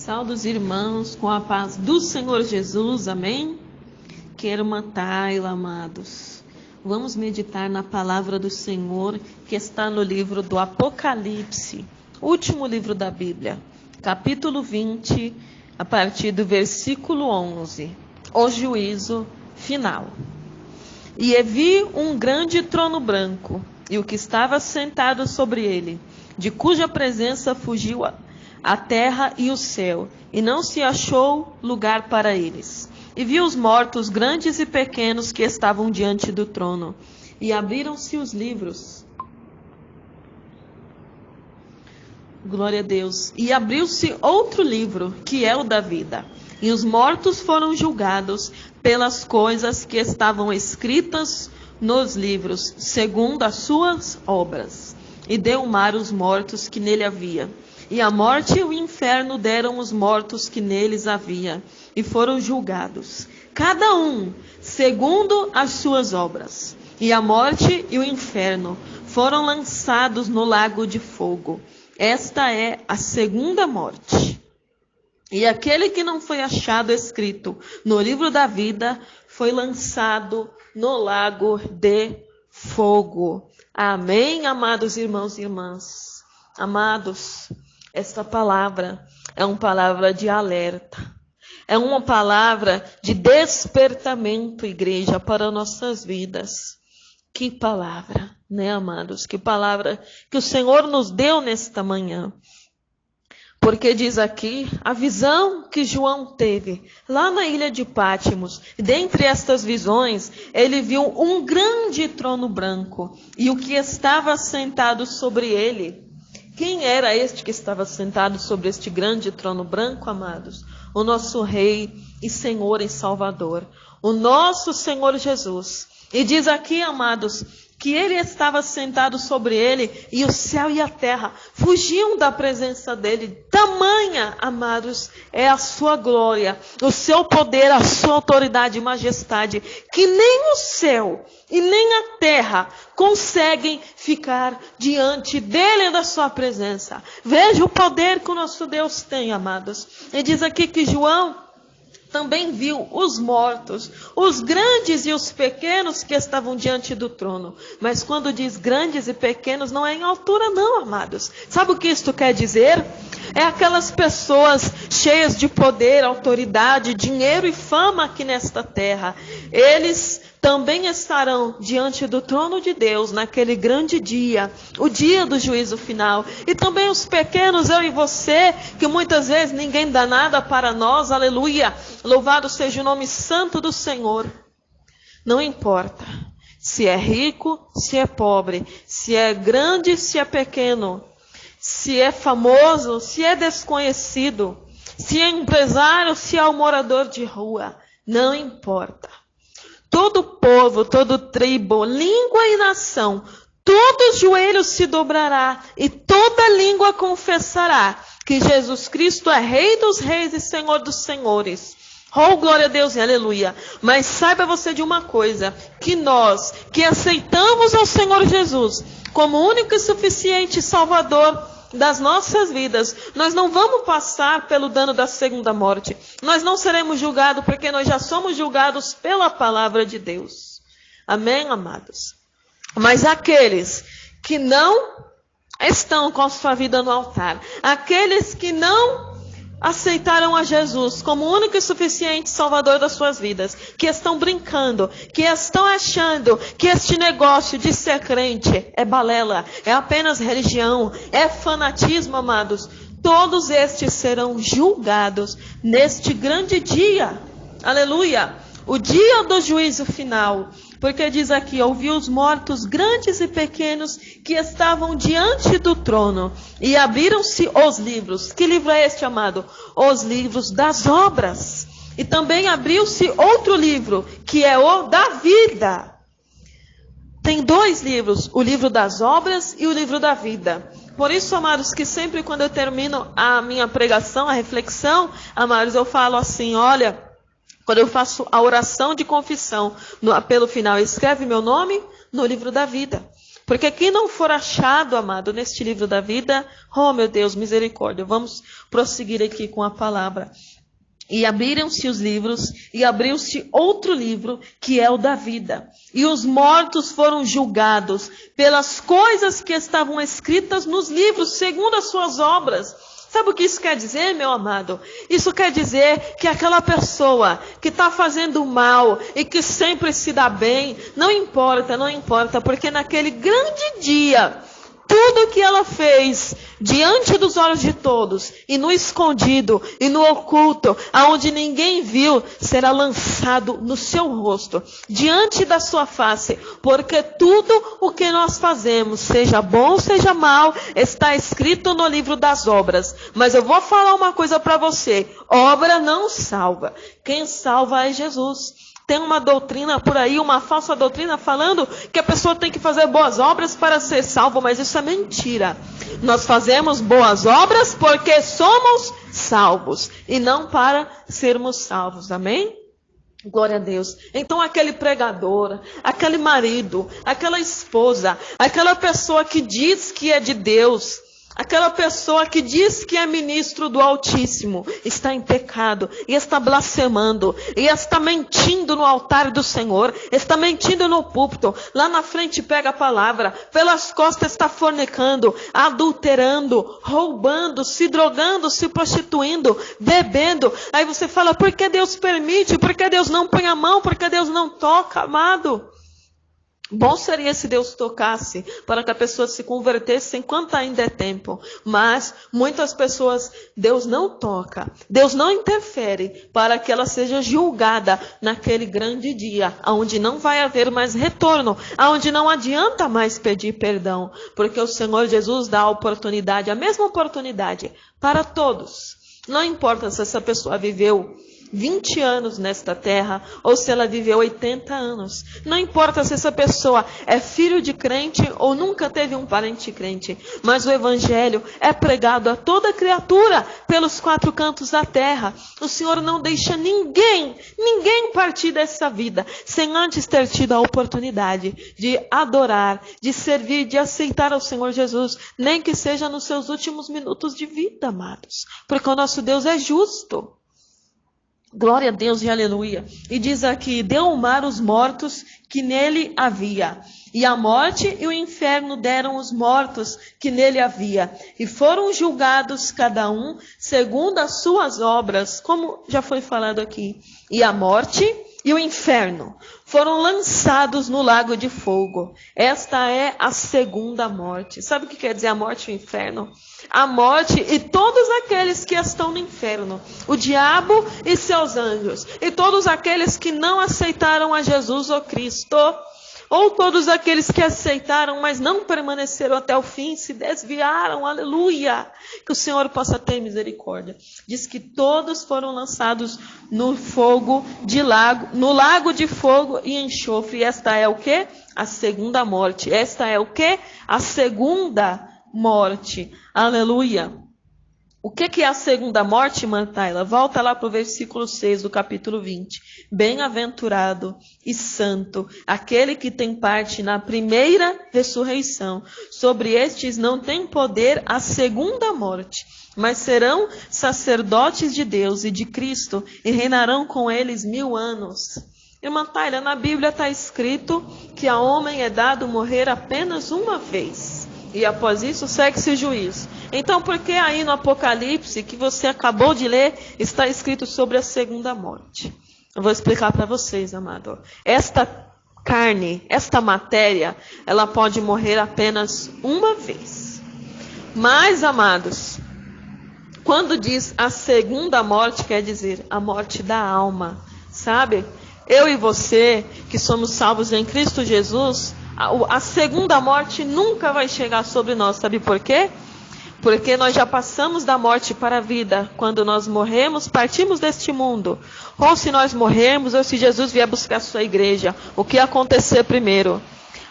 Saudos irmãos, com a paz do Senhor Jesus, amém? Quero matá-lo, amados. Vamos meditar na palavra do Senhor, que está no livro do Apocalipse, último livro da Bíblia, capítulo 20, a partir do versículo 11, o juízo final. E vi um grande trono branco, e o que estava sentado sobre ele, de cuja presença fugiu a terra e o céu, e não se achou lugar para eles. E vi os mortos, grandes e pequenos, que estavam diante do trono, e abriram-se os livros. Glória a Deus. E abriu-se outro livro, que é o da vida. E os mortos foram julgados pelas coisas que estavam escritas nos livros, segundo as suas obras. E deu o mar os mortos que nele havia. E a morte e o inferno deram os mortos que neles havia, e foram julgados, cada um segundo as suas obras. E a morte e o inferno foram lançados no lago de fogo. Esta é a segunda morte. E aquele que não foi achado escrito no livro da vida foi lançado no lago de fogo. Amém, amados irmãos e irmãs. Amados, esta palavra é uma palavra de alerta. É uma palavra de despertamento, igreja, para nossas vidas. Que palavra, né, amados? Que palavra que o Senhor nos deu nesta manhã. Porque diz aqui, a visão que João teve lá na ilha de Pátimos, dentre estas visões, ele viu um grande trono branco, e o que estava sentado sobre ele. Quem era este que estava sentado sobre este grande trono branco, amados? O nosso Rei e Senhor e Salvador, o nosso Senhor Jesus. E diz aqui, amados, que ele estava sentado sobre ele, e o céu e a terra fugiam da presença dele. Tamanha, amados, é a sua glória, o seu poder, a sua autoridade e majestade, que nem o céu e nem a terra conseguem ficar diante dele e da sua presença. Veja o poder que o nosso Deus tem, amados. E diz aqui que João também viu os mortos, os grandes e os pequenos que estavam diante do trono. Mas quando diz grandes e pequenos, não é em altura não, amados. Sabe o que isto quer dizer? É aquelas pessoas cheias de poder, autoridade, dinheiro e fama aqui nesta terra. Eles também estarão diante do trono de Deus naquele grande dia, o dia do juízo final. E também os pequenos, eu e você, que muitas vezes ninguém dá nada para nós, aleluia. Louvado seja o nome santo do Senhor. Não importa se é rico, se é pobre, se é grande, se é pequeno, se é famoso, se é desconhecido, se é empresário, se é um morador de rua, não importa. Todo povo, todo tribo, língua e nação, todo joelho se dobrará e toda língua confessará que Jesus Cristo é Rei dos reis e Senhor dos senhores. Oh, glória a Deus e aleluia. Mas saiba você de uma coisa, que nós que aceitamos ao Senhor Jesus como único e suficiente Salvador das nossas vidas, nós não vamos passar pelo dano da segunda morte. Nós não seremos julgados, porque nós já somos julgados pela palavra de Deus. Amém, amados? Mas aqueles que não estão com a sua vida no altar, aqueles que não aceitaram a Jesus como único e suficiente Salvador das suas vidas, que estão brincando, que estão achando que este negócio de ser crente é balela, é apenas religião, é fanatismo, amados, todos estes serão julgados neste grande dia, aleluia, o dia do juízo final. Porque diz aqui, ouvi os mortos grandes e pequenos que estavam diante do trono, e abriram-se os livros. Que livro é este, amado? Os livros das obras. E também abriu-se outro livro, que é o da vida. Tem dois livros, o livro das obras e o livro da vida. Por isso, amados, que sempre quando eu termino a minha pregação, a reflexão, amados, eu falo assim, olha, quando eu faço a oração de confissão, no apelo final, escreve meu nome no livro da vida. Porque quem não for achado, amado, neste livro da vida, oh meu Deus, misericórdia. Vamos prosseguir aqui com a palavra. E abriram-se os livros, e abriu-se outro livro, que é o da vida. E os mortos foram julgados pelas coisas que estavam escritas nos livros, segundo as suas obras. Sabe o que isso quer dizer, meu amado? Isso quer dizer que aquela pessoa que está fazendo mal e que sempre se dá bem, não importa, porque naquele grande dia, tudo que ela fez diante dos olhos de todos, e no escondido, e no oculto, aonde ninguém viu, será lançado no seu rosto, diante da sua face, porque tudo o que nós fazemos, seja bom, seja mal, está escrito no livro das obras. Mas eu vou falar uma coisa para você, obra não salva, quem salva é Jesus. Tem uma doutrina por aí, uma falsa doutrina falando que a pessoa tem que fazer boas obras para ser salvo, mas isso é mentira. Nós fazemos boas obras porque somos salvos e não para sermos salvos, amém? Glória a Deus. Então aquele pregador, aquele marido, aquela esposa, aquela pessoa que diz que é de Deus, aquela pessoa que diz que é ministro do Altíssimo, está em pecado, e está blasfemando, e está mentindo no altar do Senhor, está mentindo no púlpito, lá na frente pega a palavra, pelas costas está fornicando, adulterando, roubando, se drogando, se prostituindo, bebendo. Aí você fala, por que Deus permite? Por que Deus não põe a mão? Por que Deus não toca, amado? Bom seria se Deus tocasse para que a pessoa se convertesse enquanto ainda é tempo. Mas muitas pessoas, Deus não toca, Deus não interfere para que ela seja julgada naquele grande dia, onde não vai haver mais retorno, onde não adianta mais pedir perdão, porque o Senhor Jesus dá a oportunidade, a mesma oportunidade para todos. Não importa se essa pessoa viveu 20 anos nesta terra, ou se ela viveu 80 anos. Não importa se essa pessoa é filho de crente ou nunca teve um parente crente. Mas o evangelho é pregado a toda criatura pelos 4 cantos da terra. O Senhor não deixa ninguém partir dessa vida sem antes ter tido a oportunidade de adorar, de servir, de aceitar ao Senhor Jesus, nem que seja nos seus últimos minutos de vida, amados. Porque o nosso Deus é justo. Glória a Deus e aleluia. E diz aqui, deu o mar os mortos que nele havia. E a morte e o inferno deram os mortos que nele havia. E foram julgados cada um segundo as suas obras, como já foi falado aqui. E a morte e o inferno foram lançados no lago de fogo. Esta é a segunda morte. Sabe o que quer dizer a morte e o inferno? A morte e todos aqueles que estão no inferno. O diabo e seus anjos. E todos aqueles que não aceitaram a Jesus ou Cristo. Ou todos aqueles que aceitaram, mas não permaneceram até o fim, se desviaram, aleluia. Que o Senhor possa ter misericórdia. Diz que todos foram lançados no fogo de lago, no lago de fogo e enxofre. E esta é o quê? A segunda morte. Esta é o quê? A segunda morte. Aleluia. O que é a segunda morte, irmã Tayla? Volta lá para o versículo 6 do capítulo 20. Bem-aventurado e santo, aquele que tem parte na primeira ressurreição. Sobre estes não tem poder a segunda morte, mas serão sacerdotes de Deus e de Cristo e reinarão com eles 1000 anos. Irmã Tayla, na Bíblia está escrito que a homem é dado morrer apenas uma vez. E após isso, segue-se o juízo. Então, por que aí no Apocalipse, que você acabou de ler, está escrito sobre a segunda morte? Eu vou explicar para vocês, amado. Esta carne, esta matéria, ela pode morrer apenas uma vez. Mas, amados, quando diz a segunda morte, quer dizer a morte da alma, sabe? Eu e você, que somos salvos em Cristo Jesus, a segunda morte nunca vai chegar sobre nós. Sabe por quê? Porque nós já passamos da morte para a vida. Quando nós morremos, partimos deste mundo. Ou se nós morrermos, ou se Jesus vier buscar a sua igreja, o que acontecer primeiro?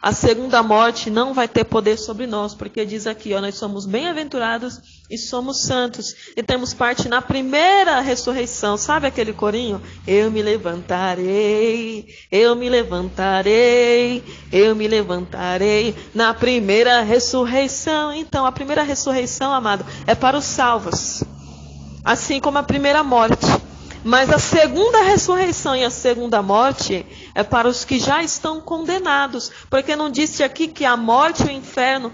a segunda morte não vai ter poder sobre nós, porque diz aqui, nós somos bem-aventurados e somos santos, e temos parte na primeira ressurreição. Sabe aquele corinho? Eu me levantarei, eu me levantarei, eu me levantarei na primeira ressurreição. Então, a primeira ressurreição, amado, é para os salvos, assim como a primeira morte. Mas a segunda ressurreição e a segunda morte é para os que já estão condenados. Porque não disse aqui que a morte e o inferno,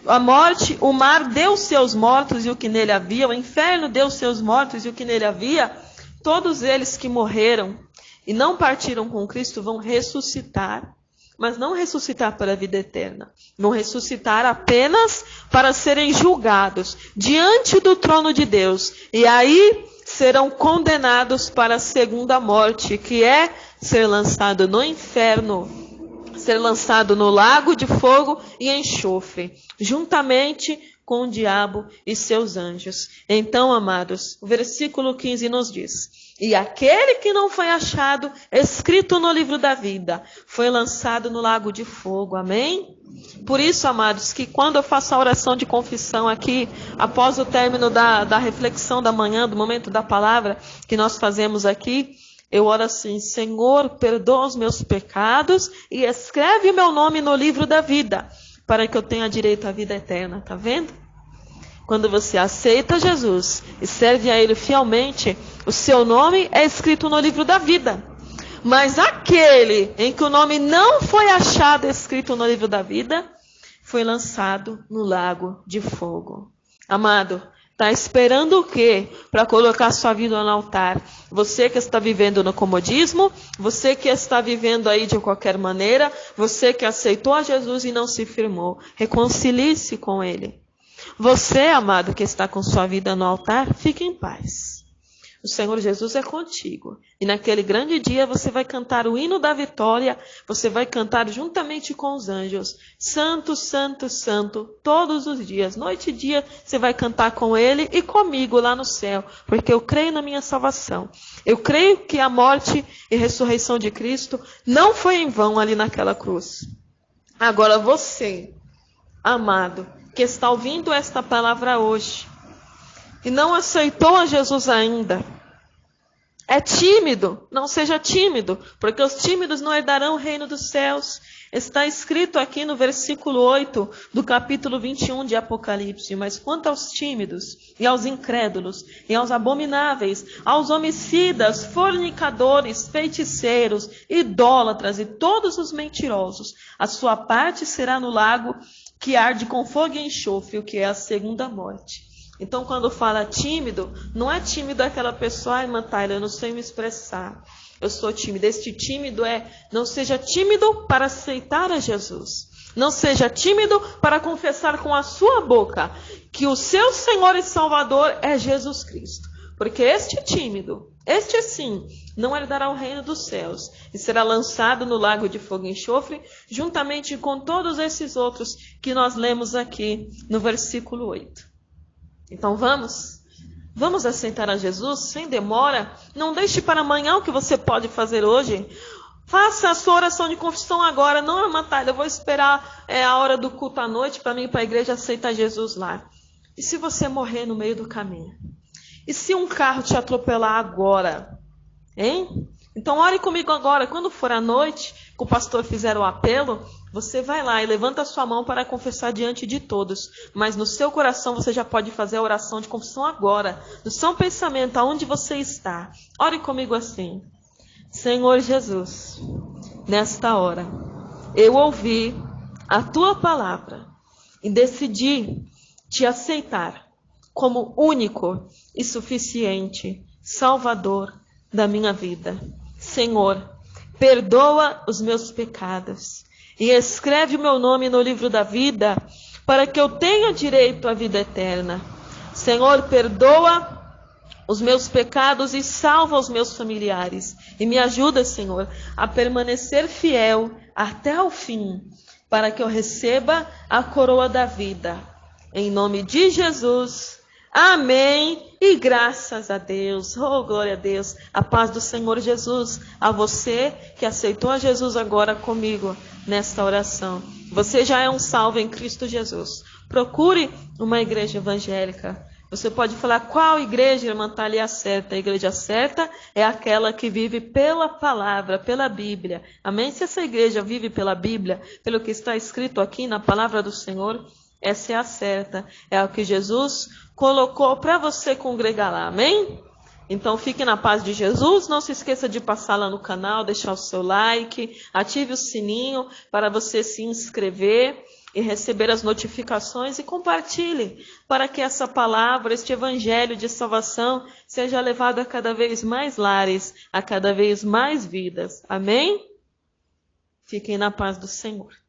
a morte, o mar deu seus mortos e o que nele havia, o inferno deu seus mortos e o que nele havia, todos eles que morreram e não partiram com Cristo vão ressuscitar. Mas não ressuscitar para a vida eterna. Vão ressuscitar apenas para serem julgados diante do trono de Deus. E aí serão condenados para a segunda morte, que é ser lançado no inferno, ser lançado no lago de fogo e enxofre, juntamente com o diabo e seus anjos. Então, amados, o versículo 15 nos diz: e aquele que não foi achado escrito no livro da vida foi lançado no lago de fogo. Amém? Por isso, amados, que quando eu faço a oração de confissão aqui, após o término da reflexão da manhã, do momento da palavra que nós fazemos aqui, eu oro assim: Senhor, perdoa os meus pecados e escreve o meu nome no livro da vida, para que eu tenha direito à vida eterna. Tá vendo? Quando você aceita Jesus e serve a Ele fielmente, o seu nome é escrito no livro da vida. Mas aquele em que o nome não foi achado escrito no livro da vida, foi lançado no lago de fogo. Amado, está esperando o quê para colocar sua vida no altar? Você que está vivendo no comodismo, você que está vivendo aí de qualquer maneira, você que aceitou a Jesus e não se firmou, reconcilie-se com Ele. Você, amado, que está com sua vida no altar, fique em paz. O Senhor Jesus é contigo. E naquele grande dia você vai cantar o hino da vitória. Você vai cantar juntamente com os anjos. Santo, santo, santo. Todos os dias, noite e dia, você vai cantar com Ele e comigo lá no céu. Porque eu creio na minha salvação. Eu creio que a morte e ressurreição de Cristo não foi em vão ali naquela cruz. Agora você, amado, que está ouvindo esta palavra hoje e não aceitou a Jesus ainda, é tímido, não seja tímido, porque os tímidos não herdarão o reino dos céus. Está escrito aqui no versículo 8 do capítulo 21 de Apocalipse: mas quanto aos tímidos e aos incrédulos e aos abomináveis, aos homicidas, fornicadores, feiticeiros, idólatras e todos os mentirosos, a sua parte será no lago que arde com fogo e enxofre, o que é a segunda morte. Então, quando fala tímido, não é tímido aquela pessoa: ai, irmã Taylor, eu não sei me expressar, eu sou tímido. Este tímido não seja tímido para aceitar a Jesus. Não seja tímido para confessar com a sua boca que o seu Senhor e Salvador é Jesus Cristo. Porque este tímido, este sim, não herdará o reino dos céus e será lançado no lago de fogo e enxofre, juntamente com todos esses outros que nós lemos aqui no versículo 8. Então vamos aceitar a Jesus sem demora. Não deixe para amanhã o que você pode fazer hoje. Faça a sua oração de confissão agora. Não, irmã Taylor, eu vou esperar a hora do culto à noite para mim ir para a igreja aceitar Jesus lá. E se você morrer no meio do caminho? E se um carro te atropelar agora? Hein? Então ore comigo agora. Quando for à noite, que o pastor fizer o apelo, você vai lá e levanta a sua mão para confessar diante de todos. Mas no seu coração você já pode fazer a oração de confissão agora. No seu pensamento, aonde você está. Ore comigo assim: Senhor Jesus, nesta hora, eu ouvi a tua palavra e decidi te aceitar como único e suficiente Salvador da minha vida. Senhor, perdoa os meus pecados e escreve o meu nome no livro da vida para que eu tenha direito à vida eterna. Senhor, perdoa os meus pecados e salva os meus familiares. E me ajuda, Senhor, a permanecer fiel até o fim, para que eu receba a coroa da vida. Em nome de Jesus, amém e graças a Deus. Oh, glória a Deus. A paz do Senhor Jesus. A você que aceitou a Jesus agora comigo. nesta oração. Você já é um salvo em Cristo Jesus. Procure uma igreja evangélica. Você pode falar qual igreja, irmã Thalia, certa. A igreja certa é aquela que vive pela palavra, pela Bíblia. Amém? Se essa igreja vive pela Bíblia, pelo que está escrito aqui na palavra do Senhor, essa é a certa. É o que Jesus colocou para você congregar lá. Amém? Então fique na paz de Jesus. Não se esqueça de passar lá no canal, deixar o seu like, ative o sininho para você se inscrever e receber as notificações, e compartilhe para que essa palavra, este evangelho de salvação seja levado a cada vez mais lares, a cada vez mais vidas. Amém? Fiquem na paz do Senhor.